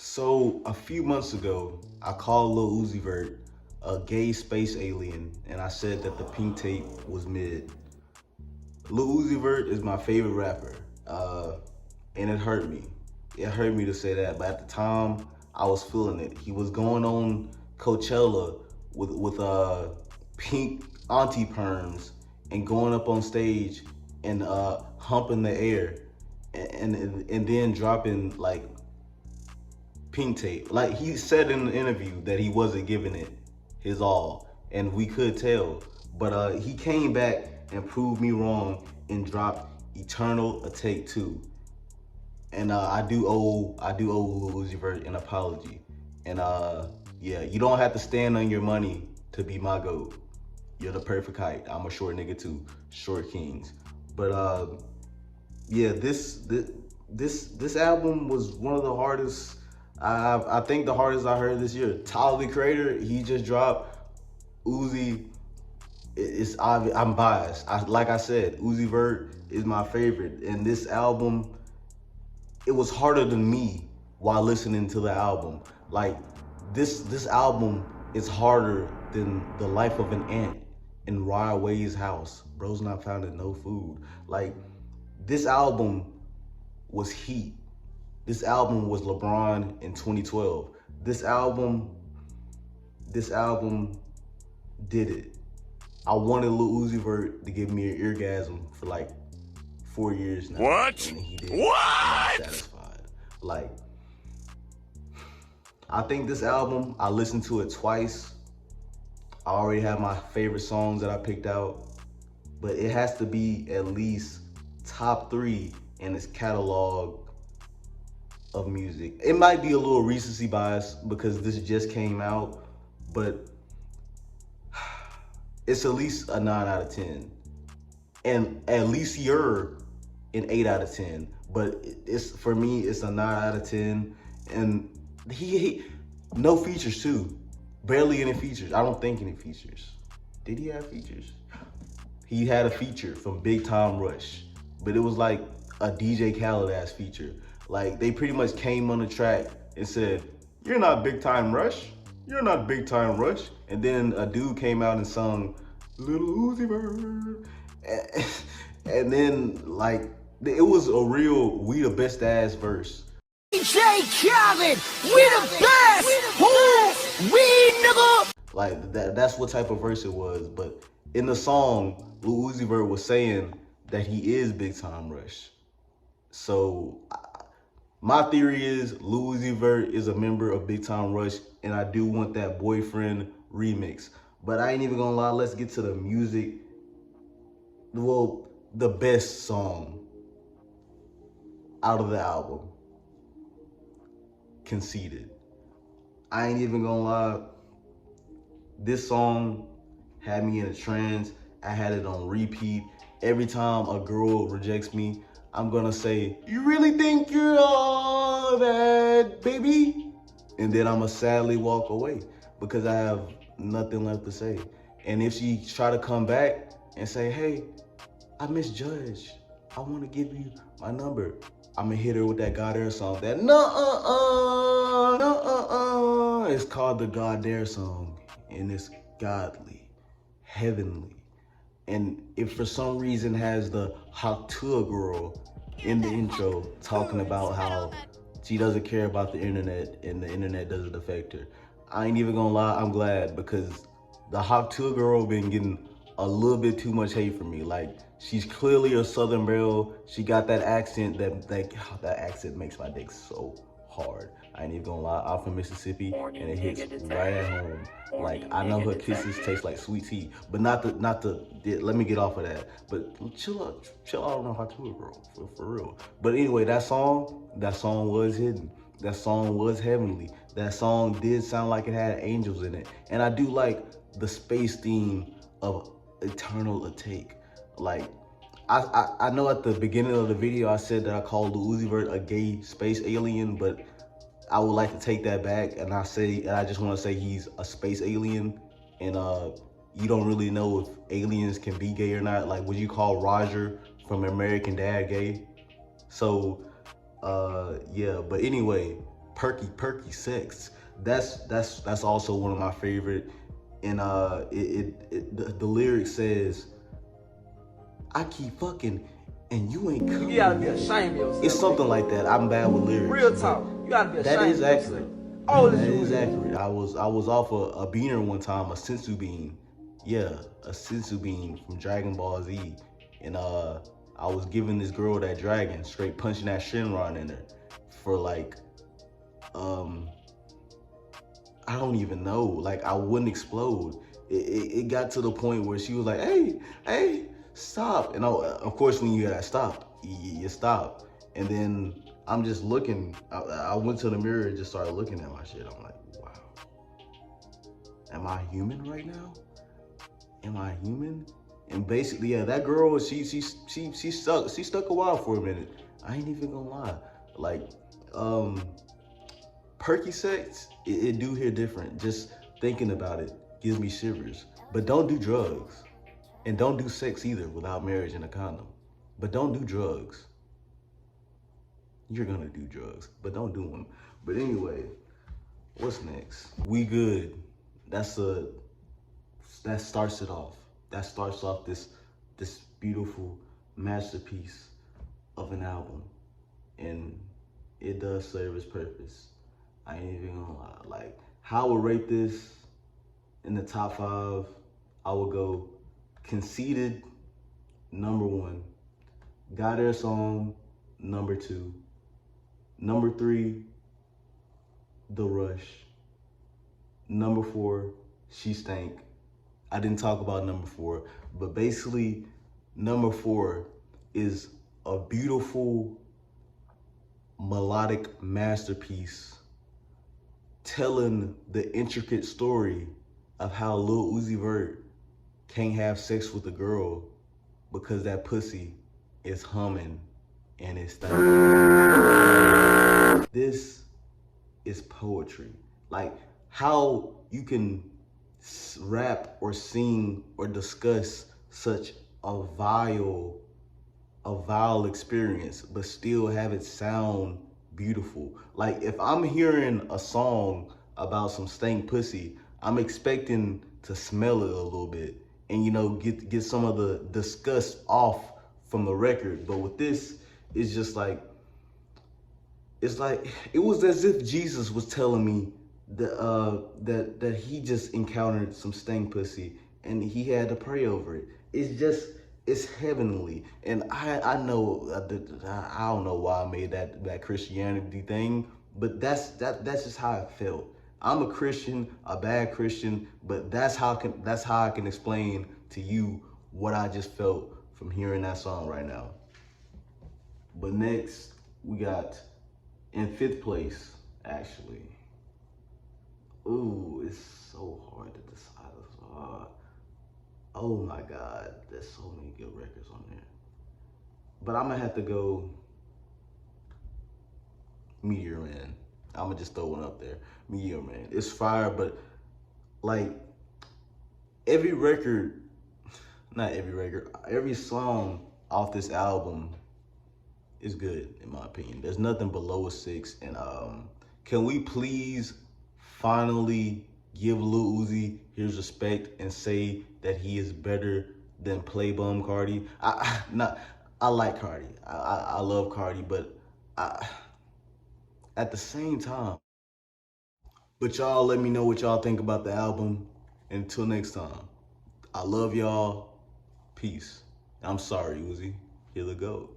So a few months ago, I called Lil Uzi Vert a gay space alien, and I said that the pink tape was mid. Lil Uzi Vert is my favorite rapper, and it hurt me. It hurt me to say that, but at the time, I was feeling it. He was going on Coachella with pink auntie perms and going up on stage and humping the air and then dropping like pink tape. Like he said in the interview that he wasn't giving it his all, and we could tell. But he came back and proved me wrong and dropped Eternal Atake 2. And I do owe Lil Uzi Vert an apology. And yeah, you don't have to stand on your money to be my GOAT. You're the perfect height. I'm a short nigga too, short kings. But yeah, this album was one of the hardest. I think the hardest I heard this year. Tyler the Creator, he just dropped. Uzi, it's obvious. I'm biased. Like I said, Uzi Vert is my favorite, and this album, it was harder than me while listening to the album. Like this album is harder than The Life of an Ant in Raya Wade's house. Bro's not finding no food. Like this album was heat. This album was LeBron in 2012. This album did it. I wanted Lil Uzi Vert to give me an orgasm for like 4 years now. What? And he did. What? I'm satisfied. Like, I think this album, I listened to it twice. I already have my favorite songs that I picked out, but it has to be at least top 3 in its catalog of music. It might be a little recency bias because this just came out, but it's at least a 9 out of 10. And at least you're an 8 out of 10. But it's, for me, it's a 9 out of 10. And he no features too. Barely any features. I don't think any features. Did he have features? He had a feature from Big Time Rush, but it was like a DJ Khaled ass feature. Like they pretty much came on the track and said, "You're not Big Time Rush. You're not Big Time Rush." And then a dude came out and sung Little Uzi Vert. And then like it was a real we the best ass verse. DJ Khaled, we the best. Who? We nigga. Like that's what type of verse it was. But in the song, Lil Uzi Vert was saying that he is Big Time Rush. So my theory is Lil Uzi Vert is a member of Big Time Rush, and I do want that Boyfriend remix. But I ain't even gonna lie, let's get to the music. Well, the best song out of the album, Conceited. I ain't even gonna lie, this song had me in a trance. I had it on repeat. Every time a girl rejects me, I'm gonna say, "You really think you're all that, baby?" And then I'ma sadly walk away because I have nothing left to say. And if she try to come back and say, "Hey, I misjudged. I wanna give you my number," I'ma hit her with that God Dare song. That no. It's called the God Dare song, and it's godly, heavenly. And if for some reason has the Haktua girl in the intro talking about how she doesn't care about the internet and the internet doesn't affect her, I ain't even gonna lie, I'm glad, because the Haktua girl been getting a little bit too much hate from me. Like, she's clearly a Southern belle. She got that accent that accent makes my dick so hard. I ain't even gonna lie, I'm from Mississippi and it hits right at home. Like, I know her kisses taste like sweet tea, but not the let me get off of that. But chill out on the Haktua girl, for real. But anyway, that song was hidden. That song was heavenly. That song did sound like it had angels in it. And I do like the space theme of Eternal Atake. Like, I know at the beginning of the video I said that I called Lil Uzi Vert a gay space alien, but I would like to take that back, and I just want to say he's a space alien, and you don't really know if aliens can be gay or not. Like, would you call Roger from American Dad gay? So yeah, but anyway, Perky Sex. That's also one of my favorite. And the lyric says, I keep fucking and you ain't coming. You gotta be ashamed of yourself. It's something like that. I'm bad with lyrics. Real talk. You gotta be ashamed That is of accurate. yourself. Oh, That is accurate. I was off a beaner one time, a sensu bean. Yeah, a sensu bean from Dragon Ball Z. And I was giving this girl that dragon, straight punching that Shenron in her for like I don't even know. Like, I wouldn't explode. It got to the point where she was like, hey, stop. And of course, when you hear that stop, you stop. And then I'm just looking. I went to the mirror and just started looking at my shit. I'm like, wow. Am I human right now? Am I human? And basically, yeah, that girl, she stuck a while for a minute. I ain't even gonna lie. Like, Perky Sex, it do hit different. Just thinking about it gives me shivers. But don't do drugs. And don't do sex either without marriage and a condom. But don't do drugs. You're gonna do drugs, but don't do them. But anyway, what's next? We Good. That starts it off. That starts off this beautiful masterpiece of an album. And it does serve its purpose. I ain't even gonna lie. Like, how I would rate this in the top 5, I would go Conceited, number 1. Got Her Song, number 2. Number 3, The Rush. Number 4, She Stank. I didn't talk about number 4, but basically, number 4 is a beautiful melodic masterpiece telling the intricate story of how Lil Uzi Vert can't have sex with a girl because that pussy is humming and it's stinking. This is poetry. Like, how you can rap or sing or discuss such a vile experience, but still have it sound beautiful. Like, if I'm hearing a song about some stank pussy, I'm expecting to smell it a little bit and, you know, get some of the disgust off from the record. But with this, it's just like, it was as if Jesus was telling me that he just encountered some stank pussy and he had to pray over it. It's heavenly. And I know, I don't know why I made that Christianity thing, but that's just how I felt. I'm a Christian, a bad Christian, but that's how I can explain to you what I just felt from hearing that song right now. But next, we got in 5th place, actually. Ooh, it's so hard to decide. Oh my God, there's so many good records on there. But I'm gonna have to go Meteor Man. I'm gonna just throw one up there. Meteor Man. It's fire, but like every song off this album is good, in my opinion. There's nothing below a 6. And can we please finally give Lil Uzi his respect and say that he is better than Play Bum Cardi? I like Cardi. I love Cardi, but at the same time. But y'all let me know what y'all think about the album. Until next time, I love y'all. Peace. I'm sorry, Uzi. Here we go.